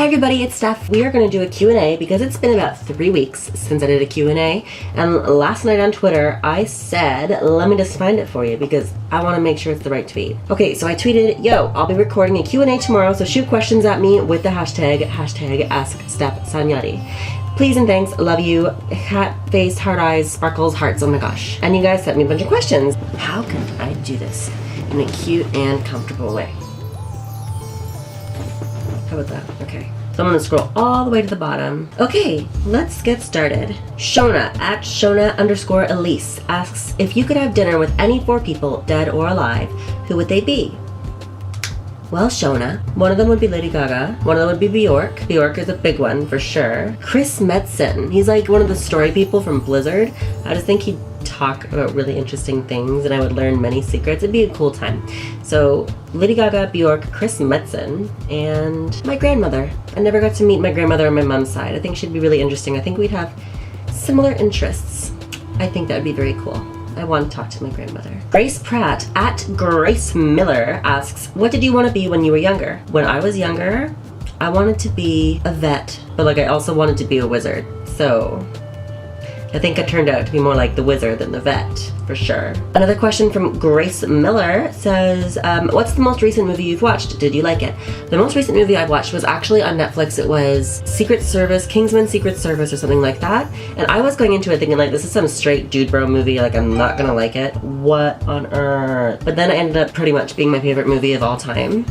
everybody, it's Steph. We are going to do a Q&A because it's been about 3 weeks since I did a Q&A, and last night on Twitter I said, let me just find it for you because I want to make sure it's the right tweet. Okay, so I tweeted, yo, I'll be recording a Q&A tomorrow, so shoot questions at me with the hashtag #AskStephSanyati. Please and thanks, love you, cat face, heart eyes, sparkles, hearts, oh my gosh. And you guys sent me a bunch of questions. How can I do this in a cute and comfortable way? How about that? Okay. So I'm gonna scroll all the way to the bottom. Okay, let's get started. Shona at Shona_Elise asks, if you could have dinner with any 4 people, dead or alive, who would they be? Well, Shona, one of them would be Lady Gaga, one of them would be Bjork. Bjork is a big one for sure. Chris Metzen, he's like one of the story people from Blizzard. I just think he'd talk about really interesting things and I would learn many secrets. It'd be a cool time. So Lady Gaga, Bjork, Chris Metzen, and my grandmother. I never got to meet my grandmother on my mom's side. I think she'd be really interesting. I think we'd have similar interests. I think that would be very cool. I want to talk to my grandmother. Grace Pratt at Grace Miller asks, what did you want to be when you were younger? When I was younger, I wanted to be a vet, but like I also wanted to be a wizard. So I think I turned out to be more like the wizard than the vet, for sure. Another question from Grace Miller says, what's the most recent movie you've watched? Did you like it? The most recent movie I watched was actually on Netflix. It was Secret Service, Kingsman Secret Service or something like that. And I was going into it thinking like, this is some straight dude bro movie, like I'm not gonna like it. What on earth? But then it ended up pretty much being my favorite movie of all time.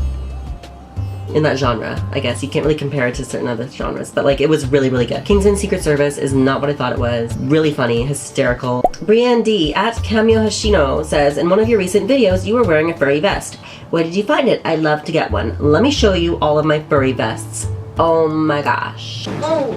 In that genre, I guess. You can't really compare it to certain other genres, but like it was really, really good. Kingsman Secret Service is not what I thought it was. Really funny, hysterical. Brienne D at Cameo Hashino says, in one of your recent videos, you were wearing a furry vest. Where did you find it? I'd love to get one. Let me show you all of my furry vests. Oh my gosh. Oh.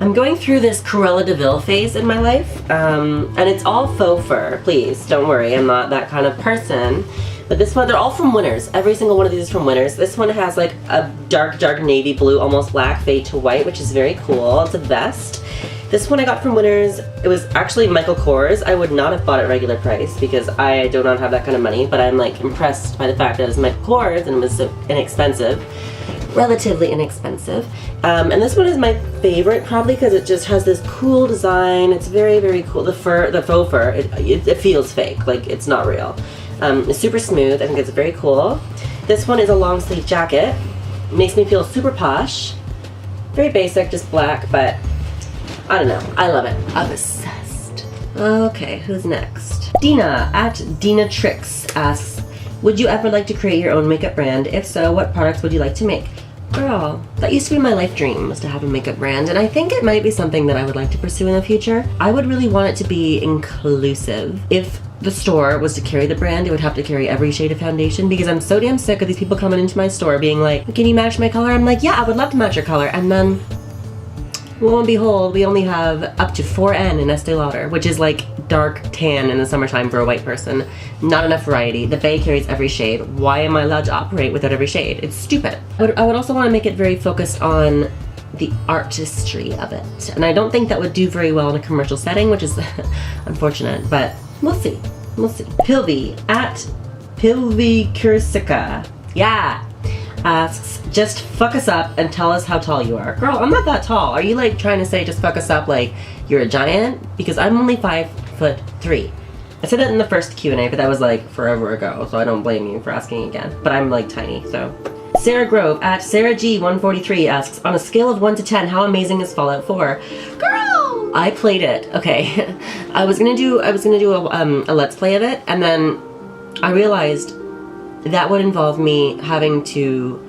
I'm going through this Cruella de Vil phase in my life, and it's all faux fur. Please, don't worry, I'm not that kind of person. But this one, they're all from Winners. Every single one of these is from Winners. This one has like a dark, dark navy blue, almost black fade to white, which is very cool. It's a vest. This one I got from Winners. It was actually Michael Kors. I would not have bought it regular price because I do not have that kind of money, but I'm like impressed by the fact that it was Michael Kors and it was so inexpensive. Relatively inexpensive. And this one is my favorite probably because it just has this cool design. It's very, very cool. The fur, the faux fur, it feels fake, like it's not real. It's super smooth. I think it's very cool. This one is a long sleeve jacket. Makes me feel super posh. Very basic, just black, but I don't know. I love it. I'm obsessed. Okay, who's next? Dina at Dina Tricks asks, would you ever like to create your own makeup brand? If so, what products would you like to make? Girl, that used to be my life dream, was to have a makeup brand, and I think it might be something that I would like to pursue in the future. I would really want it to be inclusive. If the store was to carry the brand, it would have to carry every shade of foundation because I'm so damn sick of these people coming into my store being like, can you match my color? I'm like, yeah, I would love to match your color. And then, lo and behold, we only have up to 4N in Estee Lauder, which is like dark tan in the summertime for a white person. Not enough variety. The Bay carries every shade. Why am I allowed to operate without every shade? It's stupid. I would also want to make it very focused on the artistry of it. And I don't think that would do very well in a commercial setting, which is unfortunate, but we'll see. We'll see. Pilvi at Pilvi Kursica. Yeah. Asks, just fuck us up and tell us how tall you are. Girl, I'm not that tall. Are you like trying to say just fuck us up like you're a giant? Because I'm only 5'3". I said that in the first Q&A, but that was like forever ago, so I don't blame you for asking again. But I'm like tiny, so. Sarah Grove at Sarah G143 asks, on a scale of 1 to 10, how amazing is Fallout 4? Girl! I played it. Okay. I was gonna do a let's play of it, and then I realized that would involve me having to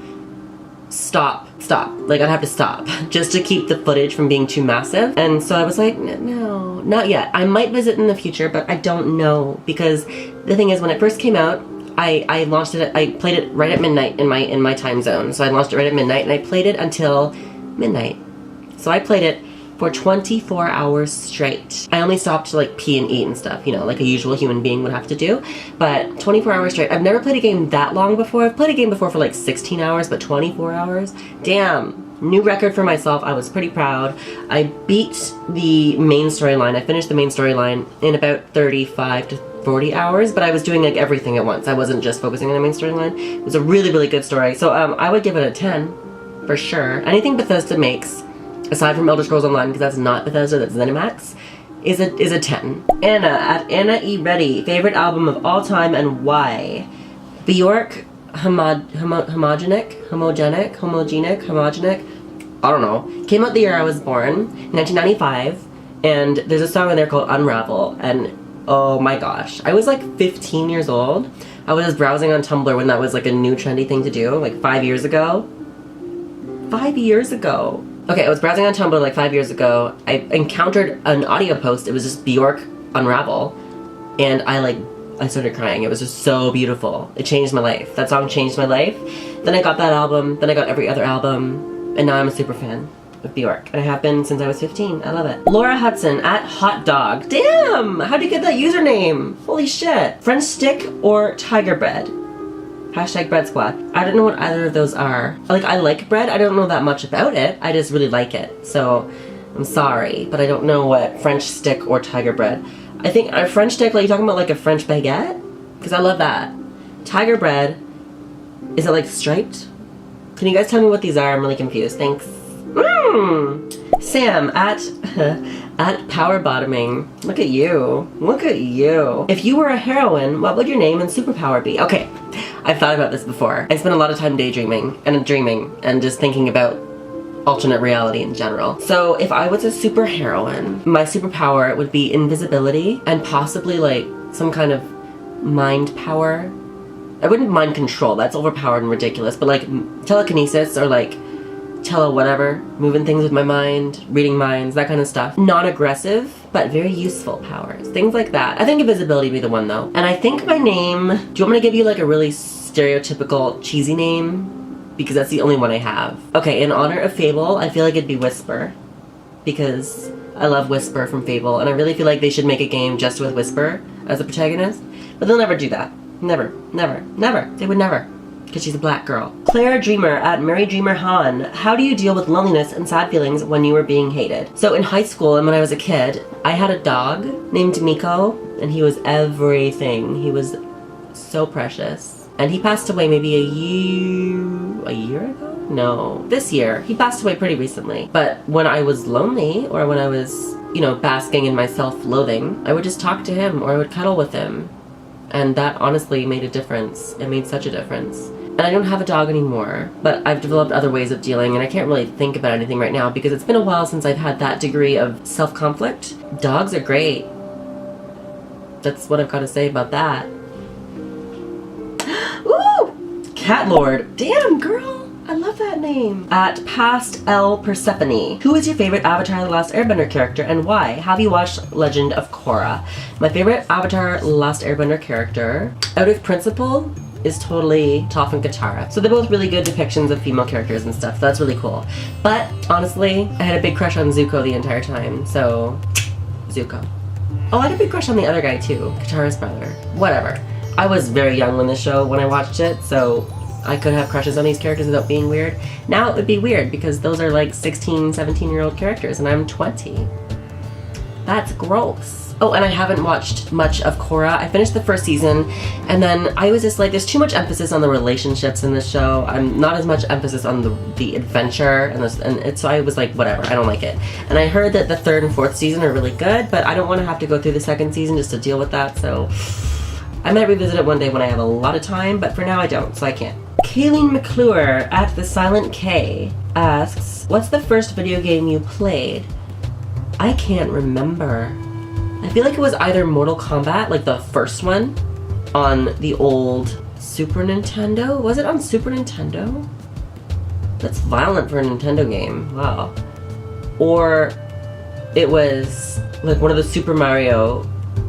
stop. Like I'd have to stop just to keep the footage from being too massive. And so I was like, no, not yet. I might visit in the future, but I don't know because the thing is when it first came out, I launched it, I played it right at midnight in my time zone. So I launched it right at midnight and I played it until midnight. So I played it for 24 hours straight. I only stopped to like pee and eat and stuff, you know, like a usual human being would have to do. But 24 hours straight. I've never played a game that long before. I've played a game before for like 16 hours, but 24 hours? Damn. New record for myself. I was pretty proud. I beat the main storyline. I finished the main storyline in about 35 to 40 hours, but I was doing like everything at once. I wasn't just focusing on the main storyline. It was a really, really good story. So I would give it a 10 for sure. Anything Bethesda makes, aside from Elder Scrolls Online, because that's not Bethesda, that's ZeniMax, is a 10. Anna at Anna E. Reddy, favorite album of all time and why? Bjork, homogenic, I don't know. Came out the year I was born, 1995, and there's a song in there called Unravel, and oh my gosh. I was like 15 years old. I was just browsing on Tumblr when that was like a new trendy thing to do, like 5 years ago. 5 years ago. Okay, I was browsing on Tumblr like 5 years ago. I encountered an audio post. It was just Bjork Unravel, and I started crying. It was just so beautiful. It changed my life. That song changed my life. Then I got that album, then I got every other album, and now I'm a super fan of Bjork. And I have been since I was 15. I love it. Laura Hudson at Hot Dog. Damn! How'd you get that username? Holy shit. French stick or tiger bread? Hashtag bread squad. I don't know what either of those are. Like, I like bread. I don't know that much about it. I just really like it. So, I'm sorry, but I don't know what French stick or tiger bread. I think a French stick, like, you talking about like a French baguette? Because I love that. Tiger bread, is it like striped? Can you guys tell me what these are? I'm really confused. Thanks. Sam at power bottoming. Look at you. Look at you. If you were a heroine, what would your name and superpower be? Okay, I've thought about this before. I spent a lot of time daydreaming and dreaming and just thinking about alternate reality in general. So if I was a super heroine, my superpower would be invisibility and possibly like some kind of mind power. I wouldn't mind control, that's overpowered and ridiculous, but like telekinesis or like whatever, moving things with my mind, reading minds, that kind of stuff. Non-aggressive, but very useful powers. Things like that. I think invisibility would be the one though. And I think my name, do you want me to give you like a really stereotypical cheesy name? Because that's the only one I have. Okay, in honor of Fable, I feel like it'd be Whisper. Because I love Whisper from Fable, and I really feel like they should make a game just with Whisper as a protagonist. But they'll never do that. Never, never, never. They would never. Because she's a black girl. Claire Dreamer at Mary Dreamer Han. How do you deal with loneliness and sad feelings when you were being hated? So in high school and when I was a kid, I had a dog named Miko, and he was everything. He was so precious. And he passed away maybe a year ago? No, this year. He passed away pretty recently. But when I was lonely, or when I was, you know, basking in my self-loathing, I would just talk to him, or I would cuddle with him. And that honestly made a difference. It made such a difference. And I don't have a dog anymore, but I've developed other ways of dealing, and I can't really think about anything right now because it's been a while since I've had that degree of self-conflict. Dogs are great. That's what I've got to say about that. Ooh! Cat Lord. Damn, girl! I love that name. At Past L Persephone. Who is your favorite Avatar The Last Airbender character and why? Have you watched Legend of Korra? My favorite Avatar The Last Airbender character, out of principle, is totally Toph and Katara. So they're both really good depictions of female characters and stuff. So that's really cool. But honestly, I had a big crush on Zuko the entire time. So, Zuko. Oh, I had a big crush on the other guy too. Katara's brother. Whatever. I was very young when I watched it, so I could have crushes on these characters without being weird. Now it would be weird because those are like 16, 17-year-old characters and I'm 20. That's gross. Oh, and I haven't watched much of Korra. I finished the first season and then I was just like, there's too much emphasis on the relationships in this show. I'm not as much emphasis on the adventure and so I was like, whatever, I don't like it. And I heard that the third and fourth season are really good, but I don't want to have to go through the second season just to deal with that, so I might revisit it one day when I have a lot of time, but for now I don't, so I can't. Kayleen McClure at The Silent K asks, what's the first video game you played? I can't remember. I feel like it was either Mortal Kombat, like the first one, on the old Super Nintendo? Was it on Super Nintendo? That's violent for a Nintendo game, wow. Or it was like one of the Super Mario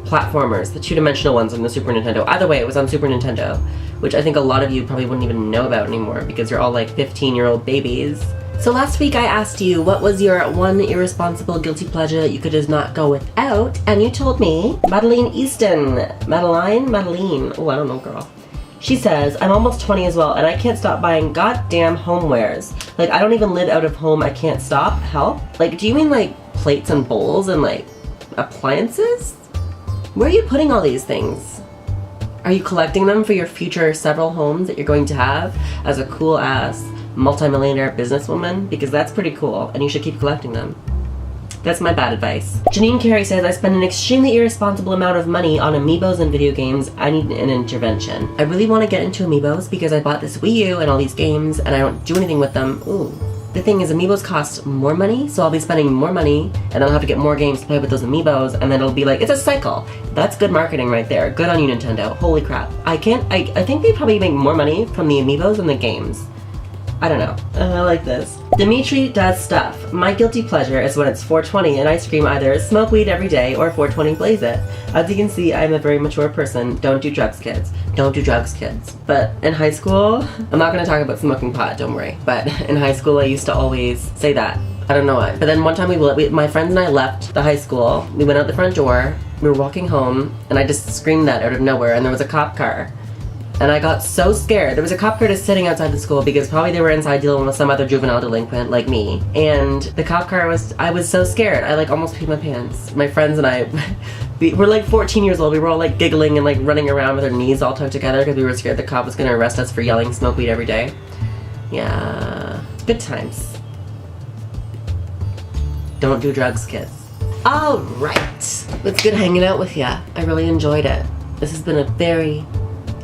platformers, the two-dimensional ones on the Super Nintendo. Either way, it was on Super Nintendo, which I think a lot of you probably wouldn't even know about anymore because you're all like 15-year-old babies. So last week I asked you what was your one irresponsible guilty pleasure that you could just not go without, and you told me Madeline Easton. Madeline. Oh, I don't know, girl. She says, I'm almost 20 as well, and I can't stop buying goddamn homewares. Like, I don't even live out of home, I can't stop. Help? Like, do you mean like plates and bowls and like appliances? Where are you putting all these things? Are you collecting them for your future several homes that you're going to have as a cool ass multimillionaire businesswoman? Because that's pretty cool and you should keep collecting them. That's my bad advice. Janine Carey says, I spend an extremely irresponsible amount of money on amiibos and video games. I need an intervention. I really want to get into amiibos because I bought this Wii U and all these games and I don't do anything with them. Ooh. The thing is, amiibos cost more money, so I'll be spending more money and then I'll have to get more games to play with those amiibos, and then it'll be like, it's a cycle. That's good marketing right there. Good on you, Nintendo. Holy crap. I think they probably make more money from the amiibos than the games. I don't know. I like this. Dimitri does stuff. My guilty pleasure is when it's 420 and I scream either smoke weed every day or 420 blaze it. As you can see, I'm a very mature person. Don't do drugs, kids. Don't do drugs, kids. But in high school, I'm not going to talk about smoking pot, don't worry. But in high school, I used to always say that. I don't know why. But then one time my friends and I left the high school. We went out the front door. We were walking home and I just screamed that out of nowhere, and there was a cop car. And I got so scared. There was a cop car just sitting outside the school because probably they were inside dealing with some other juvenile delinquent like me. And the cop car I was so scared. I like almost peed my pants. My friends and I, we're like 14 years old. We were all like giggling and like running around with our knees all tucked together because we were scared the cop was gonna arrest us for yelling smoke weed every day. Yeah, good times. Don't do drugs, kids. All right, it's good hanging out with ya. I really enjoyed it. This has been a very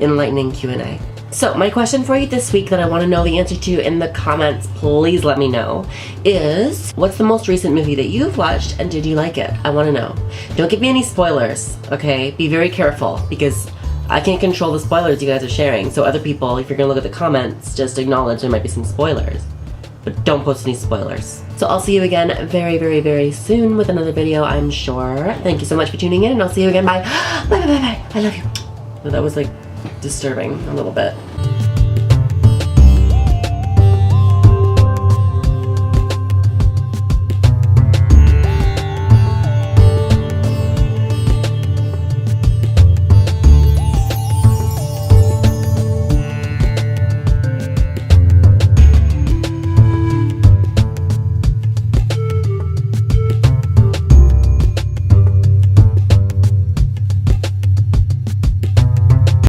enlightening Q&A. So my question for you this week that I want to know the answer to in the comments, please let me know, is what's the most recent movie that you've watched and did you like it? I want to know. Don't give me any spoilers, okay? Be very careful because I can't control the spoilers you guys are sharing. So other people, if you're going to look at the comments, just acknowledge there might be some spoilers. But don't post any spoilers. So I'll see you again very, very, very soon with another video, I'm sure. Thank you so much for tuning in and I'll see you again. Bye. Bye, bye, bye, bye. I love you. Well, that was like disturbing a little bit.